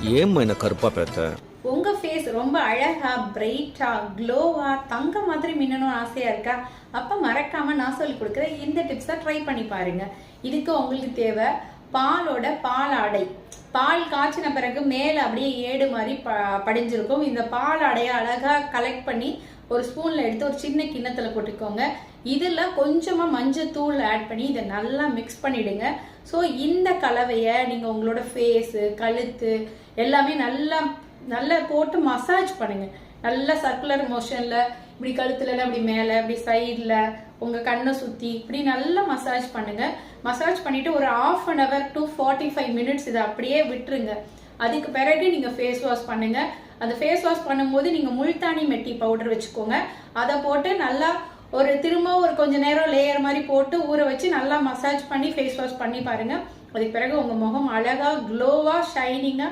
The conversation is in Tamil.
ஏம்மா என்ன கருப்பா பேத்த? உங்க ஃபேஸ் ரொம்ப அழகா பிரைட்டா க்ளோவா தங்க மாதிரி மின்னணும் ஆசையா இருக்கா? அப்ப மறக்காம நான் சொல்லி கொடுக்குற இந்த டிப்ஸை ட்ரை பண்ணி பாருங்க. இதுக்கு உங்களுக்கு தேவை பாலோட பாலாடை. பால் காய்ச்சின பிறகு மேல அப்படியே ஏடு மாதிரி படிஞ்சிருக்கும். இந்த பாலாடைய அழகா கலெக்ட் பண்ணி ஒரு ஸ்பூன்ல எடுத்து ஒரு சின்ன கிண்ணத்துல போட்டுக்கோங்க. இதுல கொஞ்சமா மஞ்சள் தூள் ஆட் பண்ணி இதை நல்லா மிக்ஸ் பண்ணிடுங்க. ஸோ இந்த கலவையை நீங்க உங்களோட ஃபேஸ், கழுத்து எல்லாமே நல்லா நல்லா போட்டு மசாஜ் பண்ணுங்க. நல்லா சர்க்குலர் மோஷன்ல இப்படி கழுத்துல இப்படி மேல இப்படி சைட்ல உங்க கண்ணை சுத்தி இப்படி நல்லா மசாஜ் பண்ணுங்க. மசாஜ் பண்ணிட்டு ஒரு 1/2 hour to 45 minutes இதை அப்படியே விட்டுருங்க. அதுக்கு பிறகு நீங்க ஃபேஸ் வாஷ் பண்ணுங்க. அந்த ஃபேஸ் வாஷ் பண்ணும்போது நீங்க முல்தானி மெட்டி பவுடர் வச்சுக்கோங்க. அதை போட்டு நல்லா திரும்ப ஒரு கொஞ்ச நேரம் லேயர் மாதிரி போட்டு ஊற வச்சு நல்லா மசாஜ் பண்ணி ஃபேஸ் வாஷ் பண்ணி பாருங்க. அதுக்கு பிறகு உங்க முகம் அழகா க்ளோவா ஷைனிங்கா